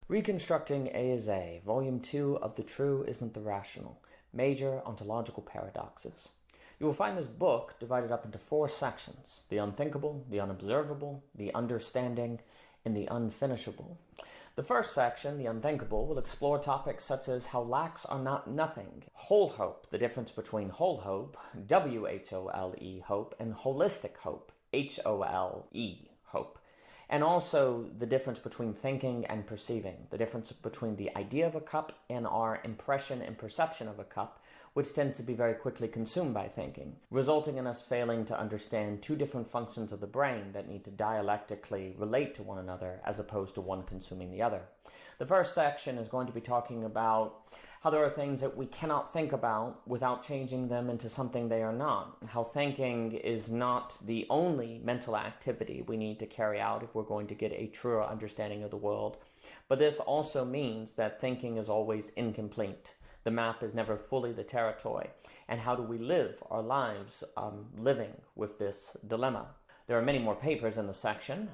Reconstructing A is A, Volume 2 of The True Isn't the Rational, Major Ontological Paradoxes. You will find this book divided up into 4 sections: the unthinkable, the unobservable, the understanding, and the unfinishable. The first section, the unthinkable, will explore topics such as how lacks are not nothing, whole hope, the difference between whole hope, W-H-O-L-E, hope, and holistic hope, H-O-L-E, hope. And also the difference between thinking and perceiving, the difference between the idea of a cup and our impression and perception of a cup, which tends to be very quickly consumed by thinking, resulting in us failing to understand 2 different functions of the brain that need to dialectically relate to one another as opposed to one consuming the other. The first section is going to be talking about how there are things that we cannot think about without changing them into something they are not. How thinking is not the only mental activity we need to carry out if we're going to get a truer understanding of the world. But this also means that thinking is always incomplete. The map is never fully the territory. And how do we live our lives living with this dilemma? There are many more papers in the section,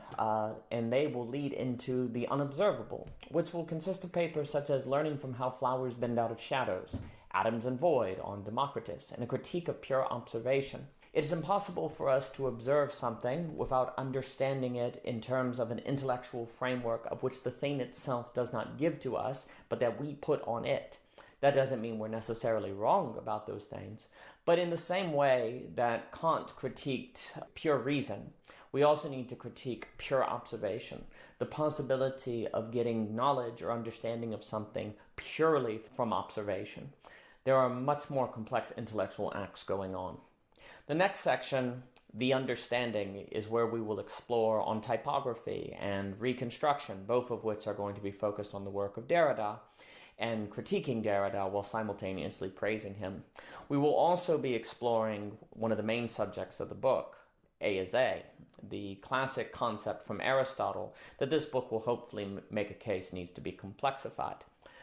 and they will lead into the unobservable, which will consist of papers such as Learning from How Flowers Bend Out of Shadows, Atoms and Void on Democritus, and a critique of pure observation. It is impossible for us to observe something without understanding it in terms of an intellectual framework of which the thing itself does not give to us, but that we put on it. That doesn't mean we're necessarily wrong about those things. But in the same way that Kant critiqued pure reason, we also need to critique pure observation, the possibility of getting knowledge or understanding of something purely from observation. There are much more complex intellectual acts going on. The next section, the understanding, is where we will explore on typography and reconstruction, both of which are going to be focused on the work of Derrida, and critiquing Derrida while simultaneously praising him. We will also be exploring one of the main subjects of the book, A is A, the classic concept from Aristotle that this book will hopefully make a case needs to be complexified.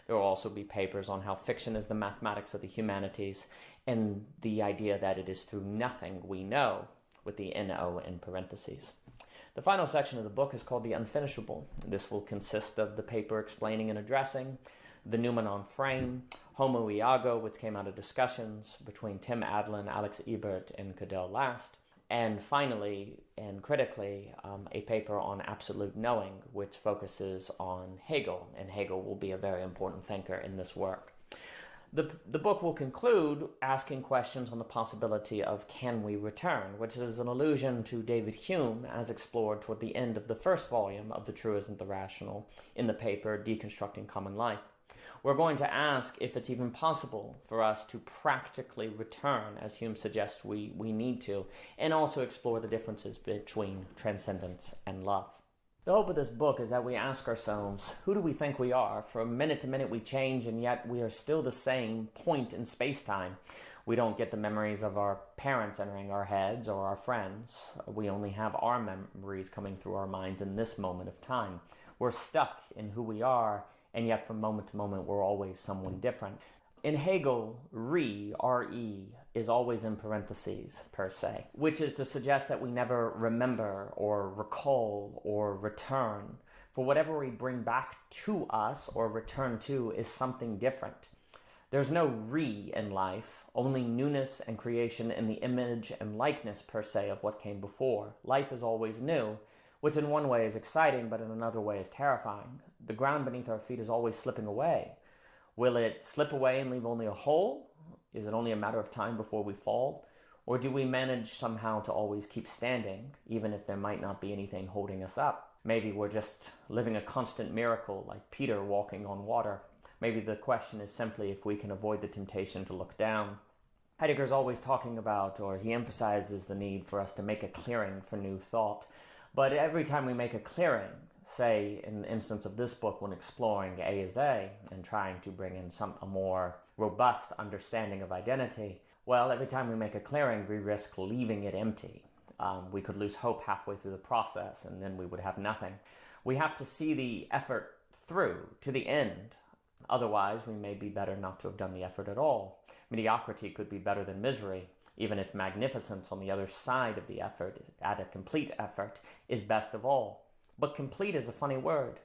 There will also be papers on how fiction is the mathematics of the humanities and the idea that it is through nothing we know, with the N-O in parentheses. The final section of the book is called The Unfinishable. This will consist of the paper explaining and addressing the noumenon frame, Homo Iago, which came out of discussions between Tim Adlin, Alex Ebert, and Cadell Last, and finally, and critically, a paper on absolute knowing, which focuses on Hegel, and Hegel will be a very important thinker in this work. The book will conclude asking questions on the possibility of can we return, which is an allusion to David Hume as explored toward the end of the first volume of The True Isn't the Rational in the paper Deconstructing Common Life. We're going to ask if it's even possible for us to practically return, as Hume suggests we need to, and also explore the differences between transcendence and love. The hope of this book is that we ask ourselves, who do we think we are? From minute to minute we change, and yet we are still the same point in space-time. We don't get the memories of our parents entering our heads or our friends. We only have our memories coming through our minds in this moment of time. We're stuck in who we are, and yet from moment to moment we're always someone different. In Hegel, re, is always in parentheses, per se, which is to suggest that we never remember or recall or return. For whatever we bring back to us or return to is something different. There's no re in life, only newness and creation in the image and likeness, per se, of what came before. Life is always new, which in one way is exciting, but in another way is terrifying. The ground beneath our feet is always slipping away. Will it slip away and leave only a hole? Is it only a matter of time before we fall? Or do we manage somehow to always keep standing, even if there might not be anything holding us up? Maybe we're just living a constant miracle, like Peter walking on water. Maybe the question is simply if we can avoid the temptation to look down. Heidegger's always talking about, or he emphasizes the need for us to make a clearing for new thought. But every time we make a clearing, say in the instance of this book when exploring A is A and trying to bring in a more robust understanding of identity, well, every time we make a clearing, we risk leaving it empty. We could lose hope halfway through the process, and then we would have nothing. We have to see the effort through to the end. Otherwise, we may be better not to have done the effort at all. Mediocrity could be better than misery, even if magnificence on the other side of the effort, at a complete effort, is best of all. But complete is a funny word.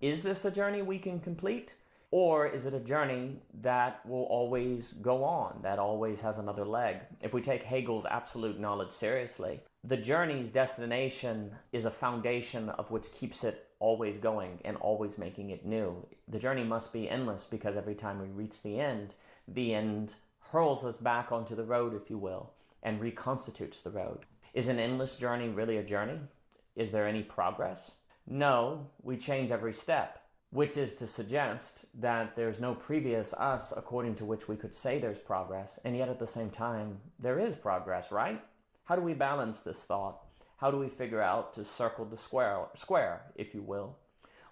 Is this a journey we can complete? Or is it a journey that will always go on, that always has another leg? If we take Hegel's absolute knowledge seriously, the journey's destination is a foundation of which keeps it always going and always making it new. The journey must be endless because every time we reach the end hurls us back onto the road, if you will, and reconstitutes the road. Is an endless journey really a journey? Is there any progress? No, we change every step, which is to suggest that there's no previous us according to which we could say there's progress, and yet at the same time, there is progress, right? How do we balance this thought? How do we figure out to circle the square, if you will?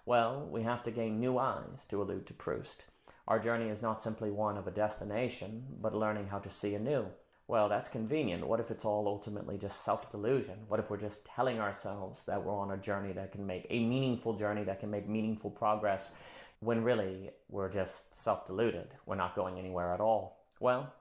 Well, we have to gain new eyes, to allude to Proust. Our journey is not simply one of a destination, but learning how to see anew. Well, that's convenient. What if it's all ultimately just self-delusion? What if we're just telling ourselves that we're on a journey that can make a meaningful journey, that can make meaningful progress, when really we're just self-deluded? We're not going anywhere at all. Well,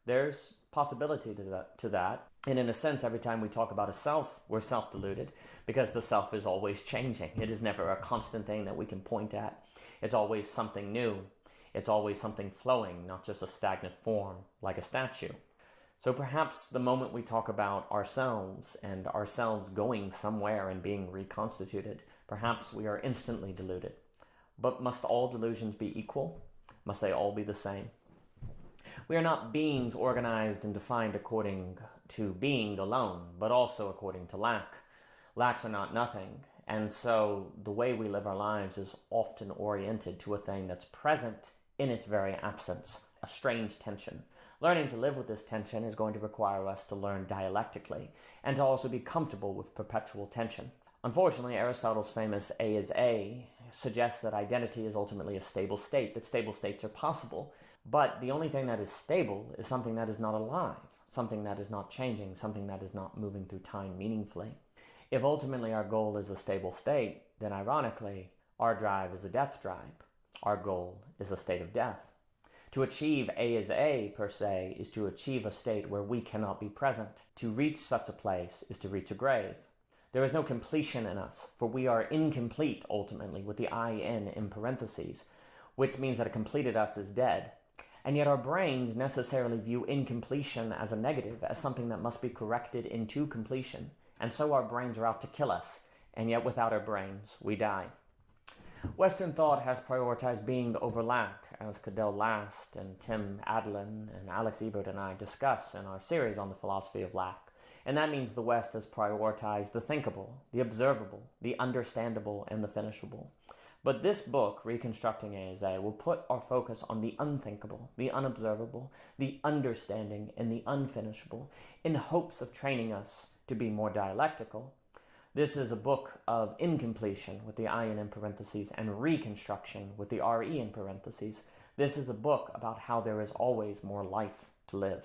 there's possibility to that. And in a sense, every time we talk about a self, we're self-deluded because the self is always changing. It is never a constant thing that we can point at. It's always something new. It's always something flowing, not just a stagnant form like a statue. So perhaps the moment we talk about ourselves and ourselves going somewhere and being reconstituted, perhaps we are instantly deluded. But must all delusions be equal? Must they all be the same? We are not beings organized and defined according to being alone, but also according to lack. Lacks are not nothing, and so the way we live our lives is often oriented to a thing that's present in its very absence, a strange tension. Learning to live with this tension is going to require us to learn dialectically and to also be comfortable with perpetual tension. Unfortunately, Aristotle's famous A is A suggests that identity is ultimately a stable state, that stable states are possible, but the only thing that is stable is something that is not alive, something that is not changing, something that is not moving through time meaningfully. If ultimately our goal is a stable state, then ironically, our drive is a death drive. Our goal is a state of death. To achieve A is A, per se, is to achieve a state where we cannot be present. To reach such a place is to reach a grave. There is no completion in us, for we are incomplete, ultimately, with the in parentheses, which means that a completed us is dead. And yet our brains necessarily view incompletion as a negative, as something that must be corrected into completion. And so our brains are out to kill us, and yet without our brains, we die. Western thought has prioritized being over lack, as Cadell Last and Tim Adlin and Alex Ebert and I discuss in our series on the philosophy of lack. And that means the West has prioritized the thinkable, the observable, the understandable, and the finishable. But this book, Reconstructing A is A, will put our focus on the unthinkable, the unobservable, the understanding, and the unfinishable, in hopes of training us to be more dialectical. This is a book of incompletion with the in parentheses and reconstruction with the re in parentheses. This is a book about how there is always more life to live.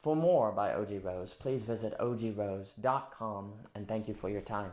For more by O.G. Rose, please visit ogrose.com, and thank you for your time.